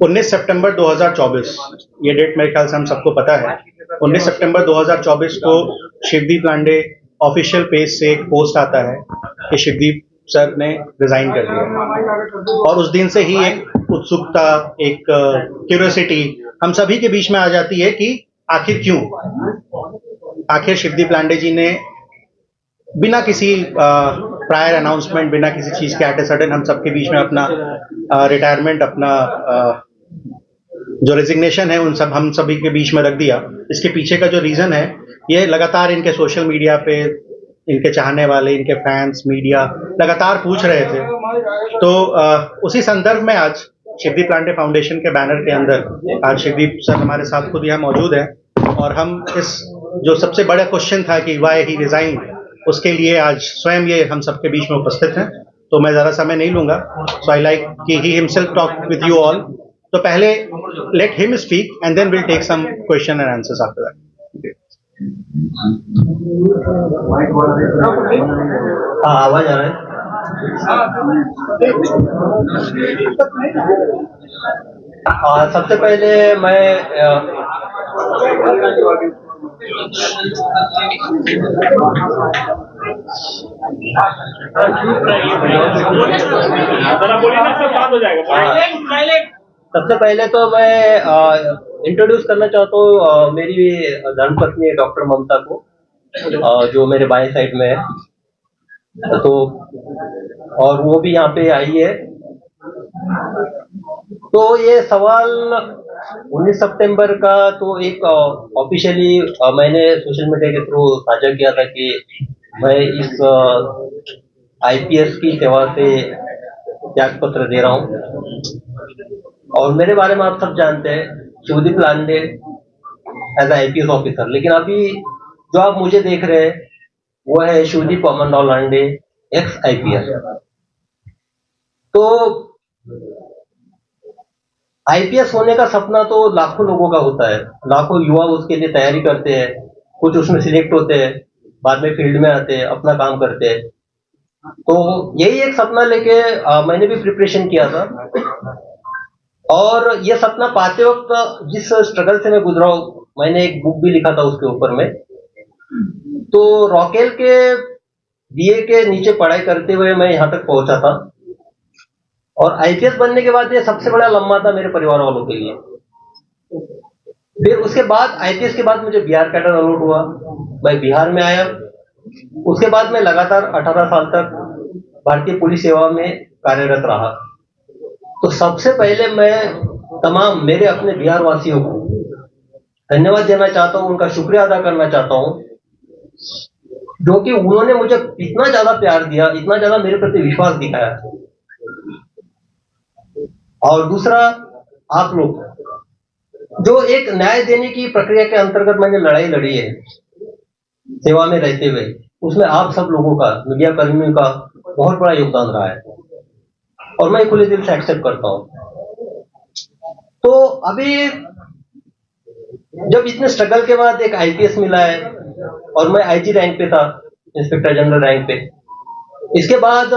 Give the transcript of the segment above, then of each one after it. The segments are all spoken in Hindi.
19 सितंबर 2024, ये डेट मेरे ख्याल से हम सबको पता है। 19 सितंबर 2024 को शिवदीप लांडे ऑफिशियल पेज से एक पोस्ट आता है कि शिवदीप सर ने रिजाइन कर दिया, और उस दिन से ही एक उत्सुकता, एक क्यूरियोसिटी हम सभी के बीच में आ जाती है कि आखिर क्यों, आखिर शिवदीप लांडे जी ने बिना किसी प्रायर अनाउंसमेंट, बिना किसी चीज के एट ए सडन हम सबके बीच में अपना रिटायरमेंट, अपना जो रेजिग्नेशन है उन सब हम सभी के बीच में रख दिया। इसके पीछे का जो रीजन है, ये लगातार इनके सोशल मीडिया पे इनके चाहने वाले, इनके फैंस, मीडिया लगातार पूछ रहे थे। तो उसी संदर्भ में आज शिवदीप लांडे फाउंडेशन के बैनर के अंदर आज शिवदीप सर हमारे साथ खुद यहाँ मौजूद है, और हम इस जो सबसे बड़ा क्वेश्चन था कि वाई ही रिजाइन, उसके लिए आज स्वयं ये हम सबके बीच में उपस्थित हैं। तो मैं ज़्यादा समय नहीं लूंगा। सो आई लाइक कि he himself talk with you all. तो पहले let him speak and then will take some question and answers after that. आवाज आ रहा है? सबसे पहले मैं सबसे पहले तो मैं इंट्रोड्यूस करना चाहता हूँ मेरी धर्मपत्नी डॉक्टर ममता को, जो मेरे बाएं साइड में है। तो और वो भी यहाँ पे आई है। तो ये सवाल 19 सितंबर का तो एक ऑफिशियली मैंने सोशल मीडिया के थ्रू साझा किया था कि मैं इस आईपीएस की सेवा से त्याग पत्र दे रहा हूँ। और मेरे बारे में आप सब जानते हैं, शिवदीप लांडे एज आईपीएस ऑफिसर। लेकिन अभी जो आप मुझे देख रहे हैं वो है शिवदीप अमनराव लांडे, एक्स आईपीएस। तो आईपीएस होने का सपना तो लाखों लोगों का होता है, लाखों युवा उसके लिए तैयारी करते हैं, कुछ उसमें सिलेक्ट होते हैं, बाद में फील्ड में आते हैं, अपना काम करते हैं। तो यही एक सपना लेके मैंने भी प्रिपरेशन किया था, और ये सपना पाते वक्त जिस स्ट्रगल से मैं गुजरा हूं, मैंने एक बुक भी लिखा था उसके ऊपर में। तो रॉकेल के बीए के नीचे पढ़ाई करते हुए मैं यहाँ तक पहुंचा था, और आईपीएस बनने के बाद ये सबसे बड़ा लम्हा था मेरे परिवार वालों के लिए। फिर उसके बाद आईपीएस के बाद मुझे बिहार कैडर अलॉट हुआ, मैं बिहार में आया। उसके बाद मैं लगातार 18 साल तक भारतीय पुलिस सेवा में कार्यरत रहा। तो सबसे पहले मैं तमाम मेरे अपने बिहार वासियों को धन्यवाद देना चाहता हूं, उनका शुक्रिया अदा करना चाहता हूं, जो कि उन्होंने मुझे इतना ज्यादा प्यार दिया, इतना ज्यादा मेरे प्रति विश्वास दिखाया। और दूसरा, आप लोग जो एक न्याय देने की प्रक्रिया के अंतर्गत मैंने लड़ाई लड़ी है सेवा में रहते हुए, उसमें आप सब लोगों का, मीडिया कर्मियों का बहुत बड़ा योगदान रहा है, और मैं खुले दिल से एक्सेप्ट करता हूं। तो अभी जब इतने स्ट्रगल के बाद एक आईपीएस मिला है, और मैं आईजी रैंक पे था, इंस्पेक्टर जनरल रैंक पे। इसके बाद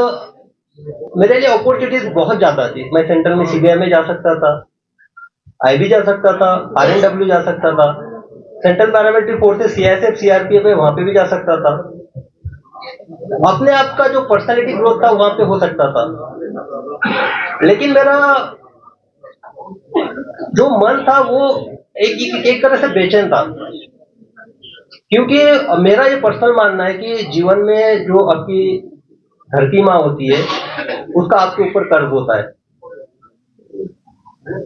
मेरे लिए अपॉर्चुनिटीज बहुत ज्यादा थी। मैं सेंट्रल में सीबीआई में जा सकता था, आईबी जा सकता था, आरएनडब्ल्यू जा सकता था, central paramilitary forces CISF CRPF है वहां पे भी जा सकता था। अपने आप का जो पर्सनालिटी ग्रोथ था वहां पे हो सकता था। लेकिन मेरा जो मन था वो एक तरह से बेचैन था, क्योंकि मेरा ये पर्सनल मानना है कि जीवन में जो आपकी धरती माँ होती है उसका आपके ऊपर कर्ज होता है।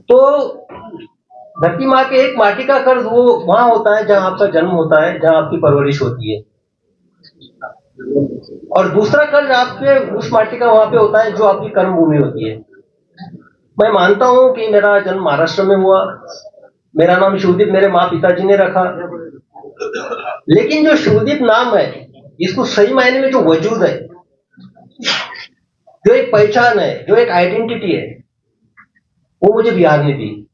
तो धरती माँ के एक माटी का कर्ज वो वहां होता है जहां आपका जन्म होता है, जहां आपकी परवरिश होती है, और दूसरा कर्ज आपके उस माटी का वहां पे होता है जो आपकी कर्म भूमि होती है। मैं मानता हूं कि मेरा जन्म महाराष्ट्र में हुआ, मेरा नाम शिवदीप मेरे माँ पिताजी ने रखा, लेकिन जो शिवदीप नाम है, इसको सही मायने में जो वजूद है, जो एक पहचान है, जो एक आइडेंटिटी है, वो मुझे बिहार ने दी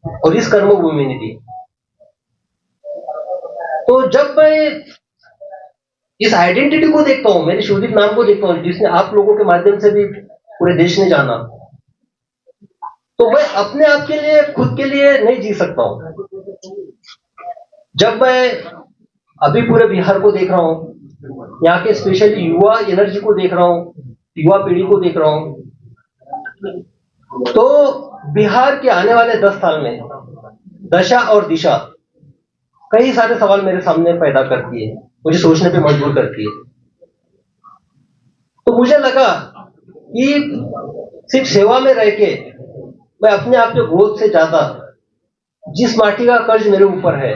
और इस कर्मभूमि ने दी। तो जब मैं इस आइडेंटिटी को देखता हूं, मेरे शिवदीप नाम को देखता हूं, जिसने आप लोगों के माध्यम से भी पूरे देश ने जाना, तो मैं अपने आप के लिए, खुद के लिए नहीं जी सकता हूं। जब मैं अभी पूरे बिहार को देख रहा हूं, यहाँ के स्पेशली युवा एनर्जी को देख रहा हूं, युवा पीढ़ी को देख रहा हूं, तो बिहार के आने वाले 10 साल में दशा और दिशा कई सारे सवाल मेरे सामने पैदा करती है, मुझे सोचने पे मजबूर करती है। तो मुझे लगा कि सिर्फ सेवा में रह के मैं अपने आप के ग्रोथ से ज्यादा जिस माटी का कर्ज मेरे ऊपर है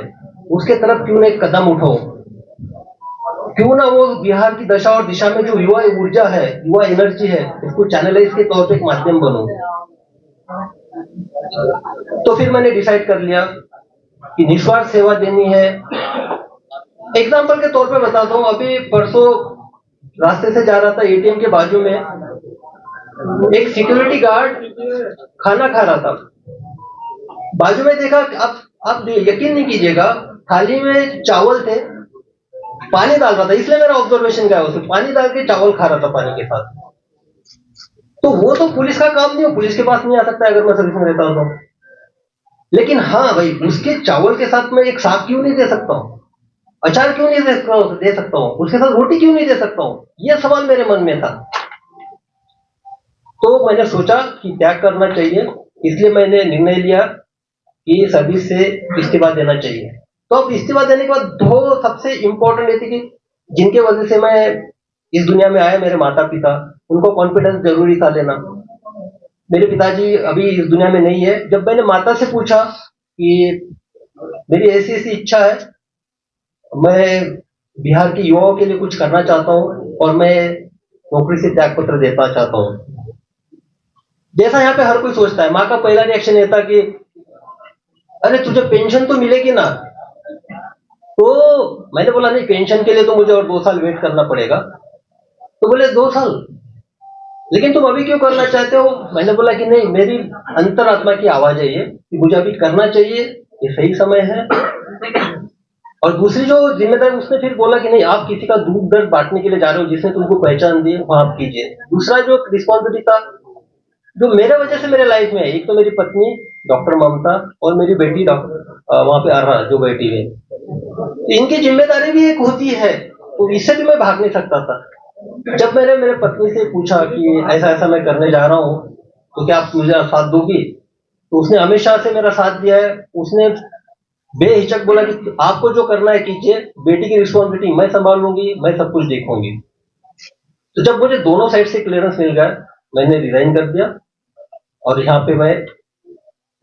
उसके तरफ क्यों ना एक कदम उठाऊं, क्यों ना वो बिहार की दशा और दिशा में जो युवा ऊर्जा है, युवा एनर्जी है, उसको चैनलाइज के तौर पे एक माध्यम बनूं। तो फिर मैंने डिसाइड कर लिया कि निस्वार्थ सेवा देनी है। एग्जाम्पल के तौर पे बताता हूँ, अभी परसों रास्ते से जा रहा था, एटीएम के बाजू में एक सिक्योरिटी गार्ड खाना खा रहा था। बाजू में देखा, आप यकीन नहीं कीजिएगा, थाली में चावल थे, पानी डाल रहा था, इसलिए मेरा ऑब्जर्वेशन गया, उसे पानी डाल के चावल खा रहा था पानी के साथ। तो वो तो पुलिस का काम नहीं हो, पुलिस के पास नहीं आ सकता अगर मैं सर्विस में रहता हूं तो। लेकिन हाँ भाई, उसके चावल के साथ मैं एक साग क्यों नहीं दे सकता हूँ, अचार क्यों नहीं दे सकता हूँ, उसके साथ रोटी क्यों नहीं दे सकता हूँ, यह सवाल मेरे मन में था। तो मैंने सोचा कि त्याग करना चाहिए, इसलिए मैंने निर्णय लिया कि सर्विस से इस्तीफा देना चाहिए। तो अब इस्तीफा देने के बाद दो सबसे इंपॉर्टेंट ये थी कि जिनके वजह से मैं इस दुनिया में आया, मेरे माता पिता, उनको कॉन्फिडेंस जरूरी था लेना। मेरे पिताजी अभी इस दुनिया में नहीं है। जब मैंने माता से पूछा कि मेरी ऐसी ऐसी इच्छा है, मैं बिहार के युवाओं के लिए कुछ करना चाहता हूँ और मैं नौकरी से त्याग पत्र देना चाहता हूँ, जैसा यहाँ पे हर कोई सोचता है, माँ का पहला रिएक्शन ये था कि अरे तुझे पेंशन तो मिलेगी ना। तो मैंने बोला नहीं, पेंशन के लिए तो मुझे और 2 साल वेट करना पड़ेगा। तो बोले 2 साल, लेकिन तुम अभी क्यों करना चाहते हो? मैंने बोला कि नहीं, मेरी अंतरात्मा की आवाज है ये कि मुझे अभी करना चाहिए, ये सही समय है। और दूसरी जो जिम्मेदारी, उसने फिर बोला कि नहीं, आप किसी का दुख दर्द बांटने के लिए जा रहे हो, जिसने तुमको पहचान दी, वो आप कीजिए। दूसरा जो रिस्पॉन्सिबिलिटी था जो मेरे वजह से मेरे लाइफ में है, एक तो मेरी पत्नी डॉक्टर ममता और मेरी बेटी डॉक्टर वहां पे अर्हा जो बैठी है, इनकी जिम्मेदारी भी एक होती है, तो इससे भी मैं भाग नहीं सकता था। जब मैंने मेरे पत्नी से पूछा कि ऐसा ऐसा मैं करने जा रहा हूँ, तो क्या आप मुझे साथ दोगी? तो उसने हमेशा से मेरा साथ दिया है। उसने बेहिचक बोला कि आपको जो करना है कीजिए, बेटी की रिस्पॉन्सिबिलिटी मैं संभाल लूंगी, मैं सब कुछ देखूंगी। तो जब मुझे दोनों साइड से क्लियरेंस मिल गया, मैंने रिजाइन कर दिया और यहाँ पे मैं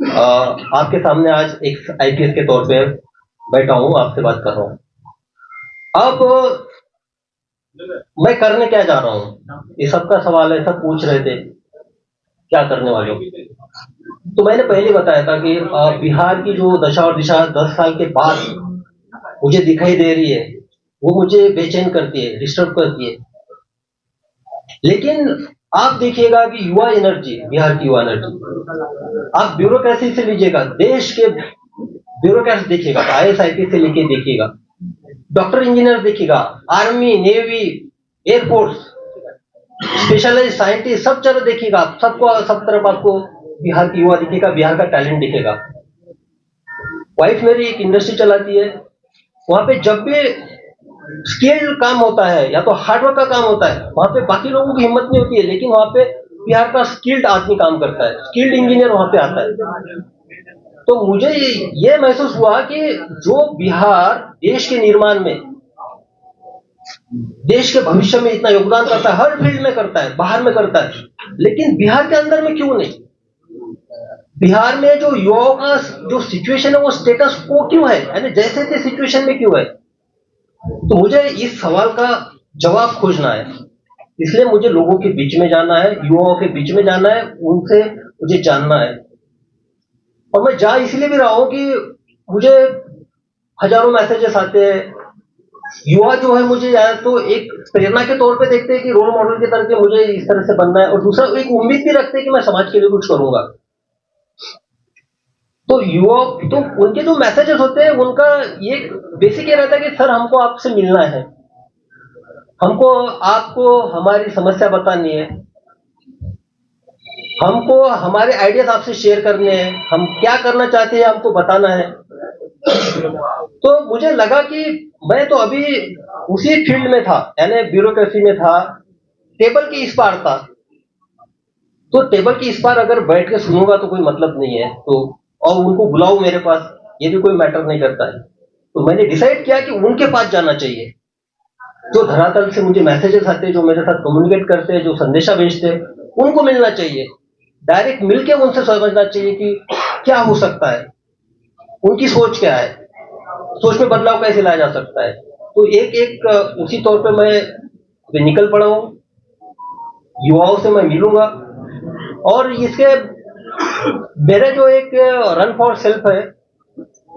आपके सामने आज एक आईपीएस के तौर पे बैठा हूँ, आपसे बात कर रहा हूँ। अब मैं करने क्या जा रहा हूँ, ये सबका सवाल है, सब पूछ रहे थे क्या करने वाले हो। तो मैंने पहले बताया था कि बिहार की जो दशा और दिशा 10 साल के बाद मुझे दिखाई दे रही है, वो मुझे बेचैन करती है, डिस्टर्ब करती है। लेकिन आप देखिएगा कि युवा एनर्जी, बिहार की युवा एनर्जी, आप ब्यूरोक्रेसी से लीजिएगा, देश के ब्यूरोक्रेट देखिएगा, IAS से लेके देखिएगा, डॉक्टर इंजीनियर देखिएगा, army, navy, air force, specialize scientist, सब चलो देखिएगा, सबको सब तरफ आपको बिहार की युवा दिखेगा, बिहार का टैलेंट दिखेगा। वाइफ मेरी एक इंडस्ट्री चलाती है, वहां पे जब भी स्किल्ड काम होता है या तो हार्डवर्क का काम होता है, वहां पे बाकी लोगों की हिम्मत नहीं होती है, लेकिन वहां पे बिहार का स्किल्ड आदमी काम करता है, स्किल्ड इंजीनियर वहां पे आता है। तो मुझे ये महसूस हुआ कि जो बिहार देश के निर्माण में, देश के भविष्य में इतना योगदान करता है, हर फील्ड में करता है, बाहर में करता है, लेकिन बिहार के अंदर में क्यों नहीं? बिहार में जो युवाओं का जो सिचुएशन है, वो स्टेटस को क्यों है, यानी जैसे थे सिचुएशन में क्यों है? तो मुझे इस सवाल का जवाब खोजना है, इसलिए मुझे लोगों के बीच में जाना है, युवाओं के बीच में जाना है, उनसे मुझे जानना है। और मैं जा इसलिए भी रहा हूं कि मुझे हजारों मैसेजेस आते हैं, युवा जो है मुझे या तो एक प्रेरणा के तौर पे देखते हैं कि रोल मॉडल की तरह के मुझे इस तरह से बनना है, और दूसरा एक उम्मीद भी रखते हैं कि मैं समाज के लिए कुछ करूंगा। तो युवा, तो उनके जो मैसेजेस होते हैं, उनका ये बेसिक ये रहता है कि सर हमको आपसे मिलना है, हमको आपको हमारी समस्या बतानी है। हमको हमारे आइडियाज आपसे शेयर करने हैं, हम क्या करना चाहते हैं हमको बताना है। तो मुझे लगा कि मैं तो अभी उसी फील्ड में था, यानी ब्यूरोक्रेसी में था, टेबल के इस पार था। तो टेबल के इस पार अगर बैठ के सुनूंगा तो कोई मतलब नहीं है, तो और उनको बुलाऊं मेरे पास, ये भी कोई मैटर नहीं करता है। तो मैंने डिसाइड किया कि उनके पास जाना चाहिए, जो धरातल से मुझे मैसेजेस आते हैं, जो मेरे साथ कम्युनिकेट करते हैं, जो संदेशा भेजते हैं, उनको मिलना चाहिए। डायरेक्ट मिलके उनसे समझना चाहिए कि क्या हो सकता है, उनकी सोच क्या है, सोच में बदलाव कैसे लाया जा सकता है। तो एक एक उसी तौर पे मैं अभी निकल पड़ा हूँ, युवाओं से मैं मिलूंगा। और इसके मेरे जो एक रन फॉर सेल्फ है,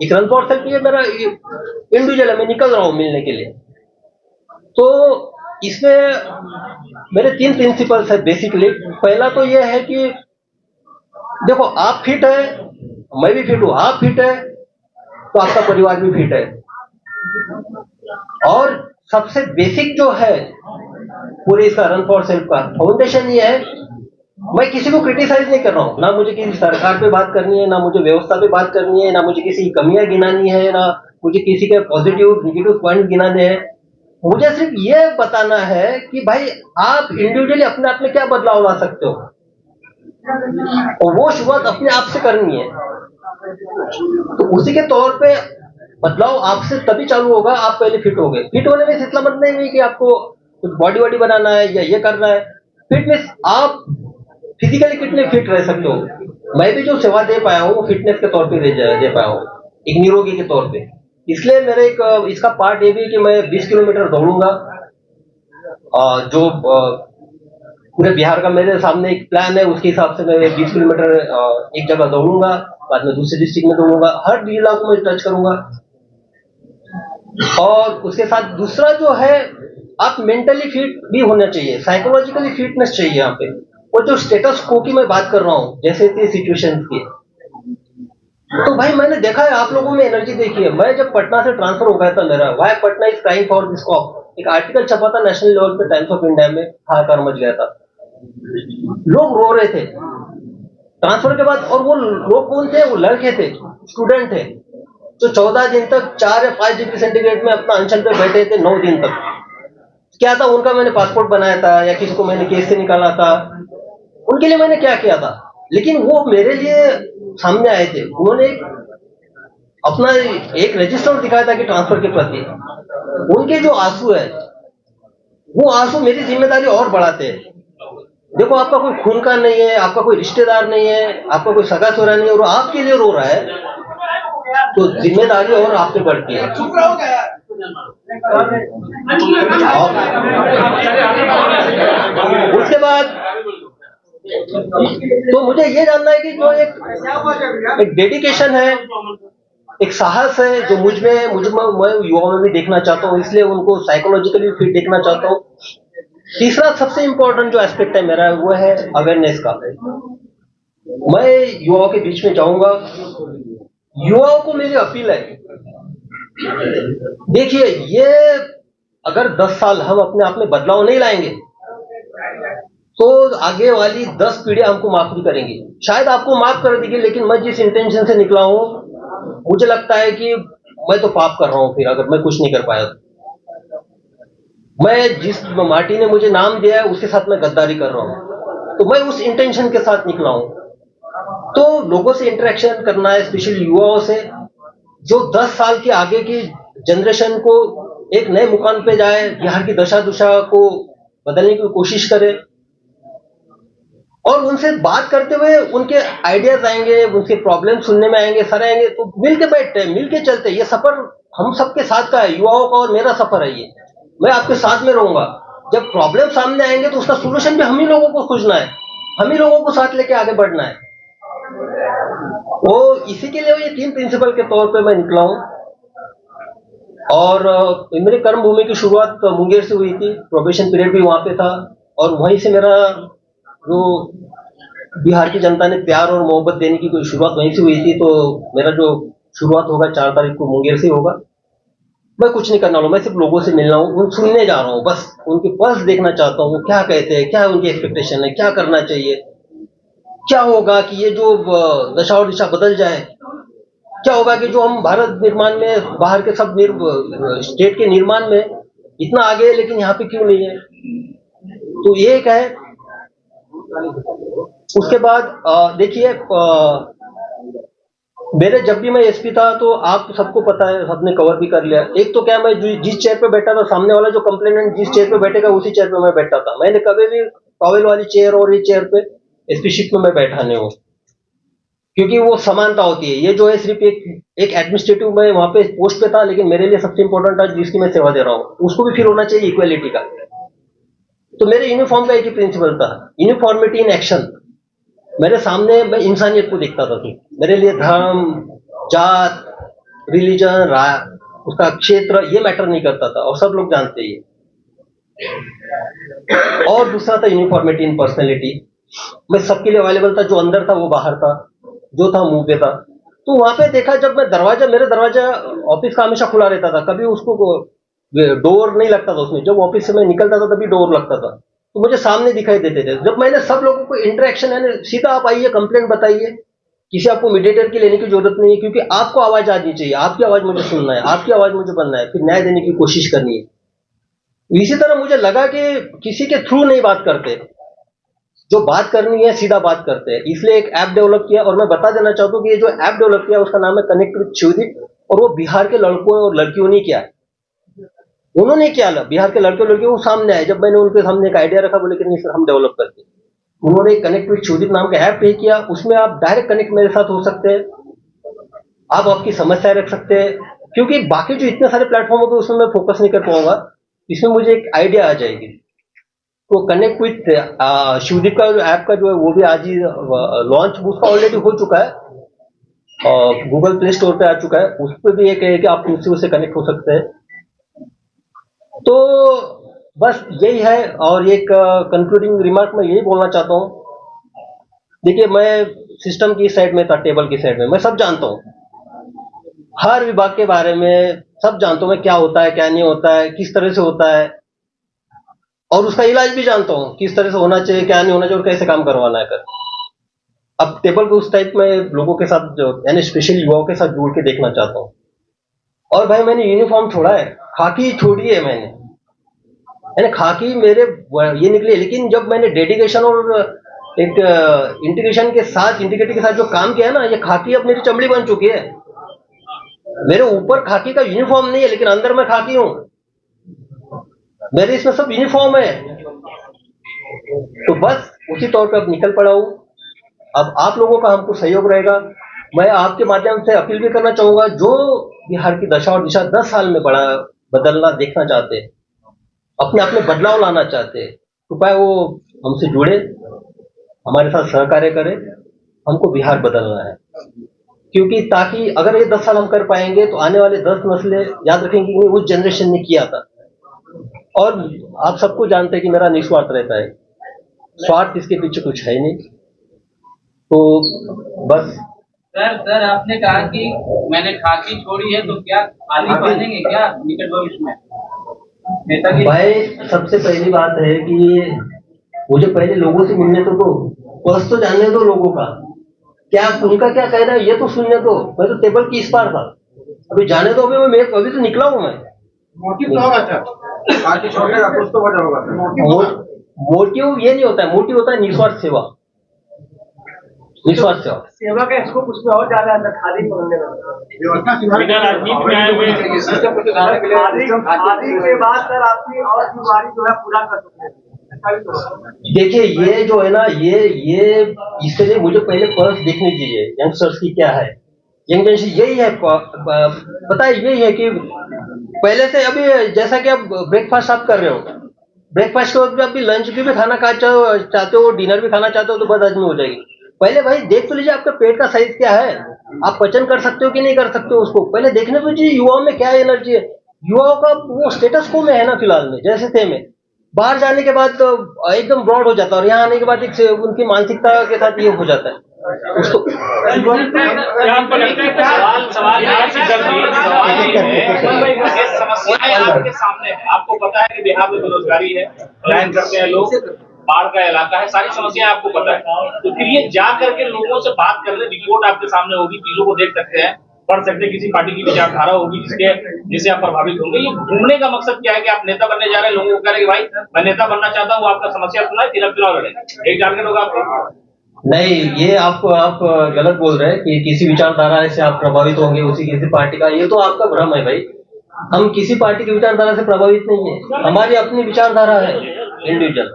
एक रन फॉर सेल्फ ये मेरा इंडिविजुअल है, मैं निकल रहा हूँ मिलने के लिए। तो इसमें मेरे 3 प्रिंसिपल्स है बेसिकली। पहला तो ये है कि देखो, आप फिट है, मैं भी फिट हूं, आप फिट है तो आपका परिवार भी फिट है। और सबसे बेसिक जो है पूरे इसका रन फॉर सेल्फ का फाउंडेशन ये है, मैं किसी को क्रिटिसाइज नहीं कर रहा हूं, ना मुझे किसी सरकार पे बात करनी है, ना मुझे व्यवस्था पे बात करनी है, ना मुझे किसी की कमियां गिनानी है, ना मुझे किसी के पॉजिटिव नेगेटिव पॉइंट गिनाने हैं। मुझे सिर्फ ये बताना है कि भाई आप इंडिविजुअली अपने आप में क्या बदलाव ला सकते हो, और वो शुरुआत अपने आप से करनी है। तो उसी के तौर पे बदलाव आपसे तभी चालू होगा, आप पहले फिट हो गए। फिट होने में इतना मतलब नहीं कि आपको कुछ बॉडी वॉडी बनाना है या ये करना है। फिटनेस, आप फिजिकली कितने फिट रह सकते हो। मैं भी जो सेवा दे पाया हूँ वो फिटनेस के तौर पे दे पाया हूँ, एक निरोगी के तौर पे। इसलिए मेरे एक इसका पार्ट ये भी है कि मैं 20 किलोमीटर दौड़ूंगा, जो पूरे बिहार का मेरे सामने एक प्लान है, उसके हिसाब से मैं 20 किलोमीटर एक जगह दौड़ूंगा, बाद में दूसरे डिस्ट्रिक्ट में दौड़ूंगा, हर जिला को मैं टच करूंगा। और उसके साथ दूसरा जो है, आप मेंटली फिट भी होना चाहिए, साइकोलॉजिकली फिटनेस चाहिए यहाँ पे। और जो स्टेटस को की मैं बात कर रहा हूँ, जैसे थी सिचुएशन की, तो भाई मैंने देखा है आप लोगों में एनर्जी देखी है। मैं जब पटना से ट्रांसफर हो गया था मेरा, why Patna is crying for this cop, एक आर्टिकल छपा था नेशनल लेवल पे, टाइम्स ऑफ इंडिया में, हाहाकार मच गया था, लोग रो रहे थे ट्रांसफर के बाद। और वो लोग कौन थे, वो लड़के थे, स्टूडेंट थे, जो 14 दिन तक 4 या 5 डिग्री सेंटीग्रेड में अपना अनशन पे बैठे थे 9 दिन तक। क्या था उनका, मैंने पासपोर्ट बनाया था या किसी को मैंने केस से निकाला था, उनके लिए मैंने क्या किया था। लेकिन वो मेरे लिए सामने आए थे, उन्होंने अपना एक रजिस्टर दिखाया था कि ट्रांसफर के प्रति। उनके जो आंसू है, वो आंसू मेरी जिम्मेदारी और बढ़ाते हैं। देखो, आपका कोई खून का नहीं है, आपका कोई रिश्तेदार नहीं है, आपका कोई सगा सोरा नहीं है, और आपके लिए रो रहा है, तो जिम्मेदारी और आप पे बढ़ती है। उसके बाद तो मुझे ये जानना है कि जो एक डेडिकेशन है, एक साहस है, जो मुझ में मैं युवाओं में भी देखना चाहता हूँ, इसलिए उनको साइकोलॉजिकली फिट देखना चाहता हूँ। तीसरा सबसे इंपॉर्टेंट जो एस्पेक्ट है मेरा, वो है अवेयरनेस का। मैं युवाओं के बीच में जाऊंगा, युवाओं को मेरी अपील है, देखिए, ये अगर 10 साल हम अपने आप में बदलाव नहीं लाएंगे तो आगे वाली 10 पीढ़ियां हमको माफ नहीं करेंगी। शायद आपको माफ कर देगी, लेकिन मैं जिस इंटेंशन से निकला हूं, मुझे लगता है कि मैं तो पाप कर रहा हूं फिर, अगर मैं कुछ नहीं कर पाया तो। मैं जिस माटी ने मुझे नाम दिया है उसके साथ मैं गद्दारी कर रहा हूं, तो मैं उस इंटेंशन के साथ निकला हूं। तो लोगों से इंटरेक्शन करना है, स्पेशली युवाओं से, जो 10 साल के आगे की जनरेशन को एक नए मुकाम पे जाए, बिहार की दशा दुशा को बदलने की कोशिश करे। और उनसे बात करते हुए उनके आइडियाज आएंगे, उनके प्रॉब्लम सुनने में आएंगे, सारे आएंगे, तो मिल के बैठते हैं, मिल के चलते। ये सफर हम सबके साथ का है, युवाओं का और मेरा सफर है ये। मैं आपके साथ में रहूंगा। जब प्रॉब्लम सामने आएंगे तो उसका सोल्यूशन भी हम ही लोगों को खोजना है, हम ही लोगों को साथ लेके आगे बढ़ना है। वो इसी के लिए ये 3 प्रिंसिपल के तौर पे मैं निकला हूं। और मेरी कर्म भूमि की शुरुआत मुंगेर से हुई थी, प्रोबेशन पीरियड भी वहां पे था, और वहीं से मेरा जो बिहार की जनता ने प्यार और मोहब्बत देने की कोई शुरुआत वहीं से हुई थी। तो मेरा जो शुरुआत होगा 4 तारीख को मुंगेर से होगा। मैं कुछ नहीं करना वाला, मैं सिर्फ लोगों से मिलना हूँ, उन सुनने जा रहा हूँ, बस उनके पल्स देखना चाहता हूँ, क्या कहते हैं, क्या उनकी एक्सपेक्टेशन है, क्या करना चाहिए। क्या होगा कि ये जो दशा और दिशा बदल जाए, क्या होगा कि जो हम भारत निर्माण में बाहर के सब स्टेट के निर्माण में इतना आगे है लेकिन यहाँ पे क्यों नहीं है। तो ये एक है। उसके बाद देखिए, मेरे जब भी मैं एसपी था तो आप सबको पता है, सबने कवर भी कर लिया। एक तो क्या, मैं जिस चेयर पे बैठा था, सामने वाला जो कंप्लेनेंट जिस चेयर पे बैठेगा उसी चेयर पे मैं बैठता था। मैंने कभी भी टॉवेल वाली चेयर और ये चेयर पे एसपी शिप में मैं बैठा नहीं हूँ, क्योंकि वो समानता होती है। ये जो है सिर्फ एक एडमिनिस्ट्रेटिव में वहां पे पोस्ट पे था, लेकिन मेरे लिए सबसे इंपॉर्टेंट था जिसकी मैं सेवा दे रहा हूँ, उसको भी फिर होना चाहिए इक्वालिटी का। तो मेरे यूनिफॉर्म का एक ही प्रिंसिपल था, यूनिफॉर्मिटी इन एक्शन। मेरे सामने मैं इंसानियत को देखता था कि मेरे लिए धर्म, जात, रिलीजन, उसका क्षेत्र ये मैटर नहीं करता था, और सब लोग जानते ही। और दूसरा था यूनिफॉर्मिटी इन पर्सनैलिटी। मैं सबके लिए अवेलेबल था, जो अंदर था वो बाहर था, जो था मुंह पे था। तो वहां पे देखा, जब मैं मेरे दरवाजा ऑफिस का हमेशा खुला रहता था, कभी उसको डोर नहीं लगता था उसमें। जब ऑफिस से मैं निकलता था तभी डोर लगता था, तो मुझे सामने दिखाई देते थे। जब मैंने सब लोगों को इंटरेक्शन है, सीधा आप आइए, कंप्लेंट बताइए, किसी आपको मीडिएटर की लेने की जरूरत नहीं है, क्योंकि आपको आवाज आनी चाहिए, आपकी आवाज मुझे सुनना है, आपकी आवाज मुझे बनना है, फिर न्याय देने की कोशिश करनी है। इसी तरह मुझे लगा कि किसी के थ्रू नहीं बात करते, जो बात करनी है सीधा बात करते हैं। इसलिए एक ऐप डेवलप किया, और मैं बता देना चाहता हूँ कि ये जो ऐप डेवलप किया उसका नाम है कनेक्ट विद शिवदीप, और वो बिहार के लड़कों और लड़कियों ने किया। उन्होंने किया, बिहार के लड़के और लड़कियों को सामने आए। जब मैंने उनके सामने एक आइडिया रखा, बोले कि नहीं सर हम डेवलप करते, उन्होंने कनेक्ट विद शिवदीप नाम का ऐप पे किया। उसमें आप डायरेक्ट कनेक्ट मेरे साथ हो सकते हैं, आप आपकी समस्याएं रख सकते हैं, क्योंकि बाकी जो इतने सारे प्लेटफॉर्म होंगे उसमें मैं फोकस नहीं कर पाऊंगा। इसमें मुझे एक आइडिया आ जाएगी। तो कनेक्ट विथ शिवदीप का जो ऐप का जो है वो भी आज ही लॉन्च उसका ऑलरेडी हो चुका है, और गूगल प्ले स्टोर पे आ चुका है। उस पर भी एक है कि आप मुझसे उससे कनेक्ट हो सकते हैं। तो बस यही है। और एक कंक्लूडिंग रिमार्क मैं यही बोलना चाहता हूँ, देखिए मैं सिस्टम की साइड में था, टेबल की साइड में मैं सब जानता हूँ, हर विभाग के बारे में सब जानता हूँ मैं, क्या होता है क्या नहीं होता है, किस तरह से होता है, और उसका इलाज भी जानता हूँ किस तरह से होना चाहिए, क्या नहीं होना चाहिए, और कैसे काम करवाना है कर। अब टेबल को उस टाइप में लोगों के साथ, जो यानी स्पेशली युवाओं के साथ जोड़ के देखना चाहता हूँ। और भाई मैंने यूनिफॉर्म छोड़ा है, खाकी छोड़ी है मैंने, यानी खाकी मेरे ये निकली है। लेकिन जब मैंने डेडिकेशन और एक इंटीग्रिटी के साथ जो काम किया है ना, ये खाकी अब मेरी चमड़ी बन चुकी है। मेरे ऊपर खाकी का यूनिफॉर्म नहीं है, लेकिन अंदर मैं खाकी हूं, मेरे इसमें सब यूनिफॉर्म है। तो बस उसी तौर पे अब निकल पड़ा हूं। अब आप लोगों का हमको सहयोग रहेगा। मैं आपके माध्यम से अपील भी करना चाहूंगा, जो बिहार की दशा और दिशा 10 साल में बड़ा बदलना देखना चाहते हैं, अपने आप में बदलाव लाना चाहते हैं, कृपया वो हमसे जुड़े, हमारे साथ सहकार्य करें। हमको बिहार बदलना है, क्योंकि ताकि अगर ये 10 साल हम कर पाएंगे तो आने वाले 10 नस्लें याद रखेंगे कि उस जनरेशन ने किया था। और आप सबको जानते हैं कि मेरा निस्वार्थ रहता है, स्वार्थ इसके पीछे कुछ है नहीं। तो बस सर आपने कहा कि मैंने खाकी छोड़ी है, तो क्या खाली पहनेंगे क्या निकट भविष्य में? नेताजी भाई सबसे पहली बात है कि मुझे पहले लोगों से मिलने तो दो, पर्स तो जानने दो लोगों का, क्या उनका क्या कहना है ये तो सुनने दो। मैं तो टेबल की इस पार था, अभी जाने दो। अभी तो निकला हूं मैं। मोटिव तो होगा सर, खाकी छोड़ने का कुछ तो वजह होगा। मोटिव ये नहीं होता है, मोटिव होता है निस्वार्थ सेवा। निस्वार्थ सेवा का स्कोप उसमें और ज्यादा है खादी पहनने में। खादी के बाद सर आपकी और बीमारी जो है पूरा कर सकते हैं। देखिए ये जो है ना, ये इसके लिए मुझे पहले पर्स देखने दीजिए, यंगस्टर्स की क्या है। यंगस्टर्स यही है, पता है यही है कि पहले से अभी जैसा कि आप ब्रेकफास्ट आप कर रहे हो, ब्रेकफास्ट के वक्त भी लंच भी खाना चाहते हो, डिनर भी खाना चाहते हो, तो बदहजमी हो जाएगी। पहले भाई देख तो लीजिए आपका पेट का साइज क्या है, आप पचन कर सकते हो कि नहीं कर सकते हो, उसको पहले देखने तो दीजिए युवाओं में क्या एनर्जी है। युवाओं का वो स्टेटस को में है ना फिलहाल में, जैसे थे में बाहर जाने के बाद तो एकदम ब्रॉड हो जाता है, और यहाँ आने के बाद एक उनकी मानसिकता के साथ ये हो जाता है उसको। आपके सामने आपको पता है कि बिहार में बेरोजगारी है, प्लान करते हैं लोग, बाढ़ का इलाका है, सारी समस्याएं आपको पता है, तो फिर ये जा करके लोगों से बात कर ले, रिपोर्ट आपके सामने होगी, चीजों को देख सकते हैं, पढ़ सकते हैं, किसी पार्टी की विचारधारा होगी जिससे आप प्रभावित होंगे। ये घूमने का मकसद क्या है कि आप नेता बनने जा रहे हैं, लोगों को कह रहे हैं कि भाई मैं नेता बनना चाहता हूँ, आपका समस्या सुना है, फिर आप चुनाव लड़ेंगे, एक टारगेट होगा आपको। नहीं, ये आप गलत बोल रहे हैं कि किसी विचारधारा से आप प्रभावित होंगे उसी किसी पार्टी का, ये तो आपका भ्रम है भाई। हम किसी पार्टी की विचारधारा से प्रभावित नहीं है, हमारी अपनी विचारधारा है इंडिविजुअल,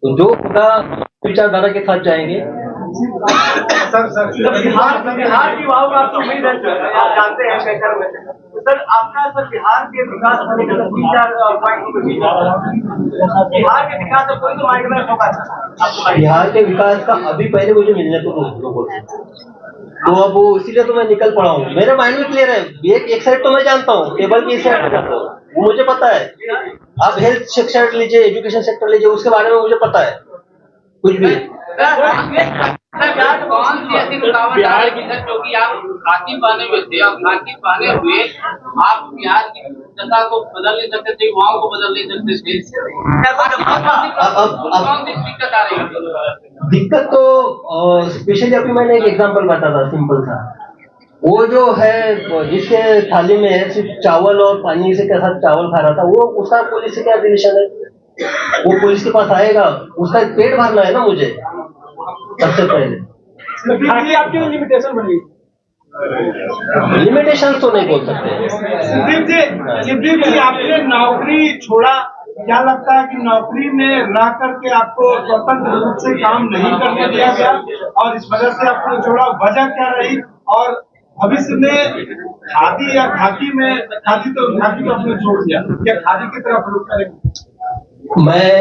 तो जो खुदा विचारधारा के साथ जाएंगे। सर बिहार की वाव का आपको उम्मीद है, आप जानते हैं कैकर में, तो सर आपका सर बिहार के विकास को लेकर 3-4 पॉइंट को बिहार के विकास में कोई तो माइंड में होगा। बिहार के विकास का अभी पहले मुझे मिलने को लोगों से, तो अब वो इसीलिए तो मैं निकल पड़ा हूँ, मेरे माइंड में क्लियर है। एक साइड तो मैं जानता हूँ, टेबल की साइड में जानता हूँ, वो मुझे पता है। आप हेल्थ सेक्टर लीजिए, एजुकेशन सेक्टर लीजिए, उसके बारे में मुझे पता है कुछ भी। कौन सी ऐसी रुकावट आ रही है क्योंकि आप खाकी पाने में थे, आप खाकी पाने हुए आप बिहार की जनता को बदल नहीं सकते थे, युवाओं को बदल नहीं सकते थे, कौन सी दिक्कत आ रही है? दिक्कत तो स्पेशली अभी मैंने एक एग्जांपल बताया था, सिंपल सा। वो जो है जिसके थाली में सिर्फ चावल और पानी से के साथ चावल खा रहा था, वो उसका पुलिस से क्या रिलेशन है? वो पुलिस के पास आएगा, उसका पेट भरना है ना मुझे सबसे पहले। आपकी लिमिटेशन बनी, लिमिटेशन तो नहीं बोल सकते। सिद्दीप जी आपने नौकरी छोड़ा, क्या लगता है कि नौकरी में रह करके आपको स्वतंत्र रूप से काम नहीं करने दिया गया और इस वजह से आपने छोड़ा, वजह क्या रही? और भविष्य में खादी या खाकी में, खादी तो आपने छोड़ दिया, क्या खादी की तरफ रुख करेंगे? मैं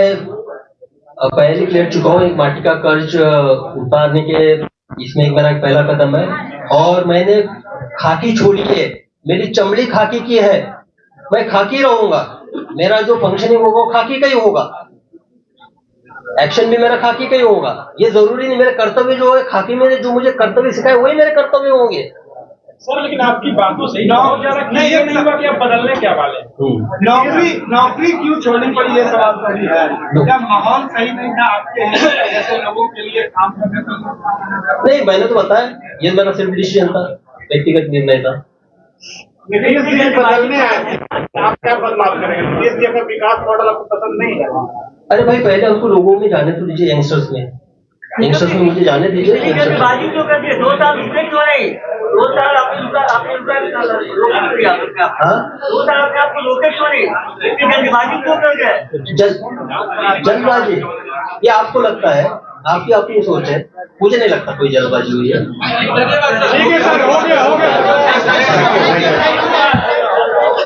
पहले क्लियर चुका हूँ, एक माटी का कर्ज उतारने के इसमें एक मेरा पहला कदम है, और मैंने खाकी छोड़ी है, मेरी चमड़ी खाकी की है, मैं खाकी रहूंगा, मेरा जो फंक्शनिंग होगा वो खाकी का ही होगा, एक्शन भी मेरा खाकी का ही होगा। ये जरूरी नहीं मेरे कर्तव्य जो है खाकी में जो मुझे कर्तव्य सिखाए वही मेरे कर्तव्य होंगे। सर लेकिन आपकी बात तो सही नहीं हुआ कि आप बदलने क्या वाले? नौकरी क्यों छोड़नी पड़ी, ये सवाल तो नहीं है। क्या माहौल सही नहीं था आपके जैसे लोगों के लिए काम करने का? नहीं, मैंने तो बताया ये मेरा सिर्फ डिसीजन था, व्यक्तिगत निर्णय था। बदलने आए, आप क्या बदलाव करेंगे? इस जगह विकास मॉडल आपको पसंद नहीं है? अरे भाई पहले हमको लोगों में जाने तो दीजिए, यंगस्टर्स में मुझे जाने दीजिए। 2 साल रुके क्यों नहीं? 2 साल आपने आपको रोके क्यों नहीं? जल्दबाजी क्यों कर गए? जल्दबाजी ये आपको लगता है, आपकी अपनी सोच है, मुझे नहीं लगता कोई जल्दबाजी हुई है।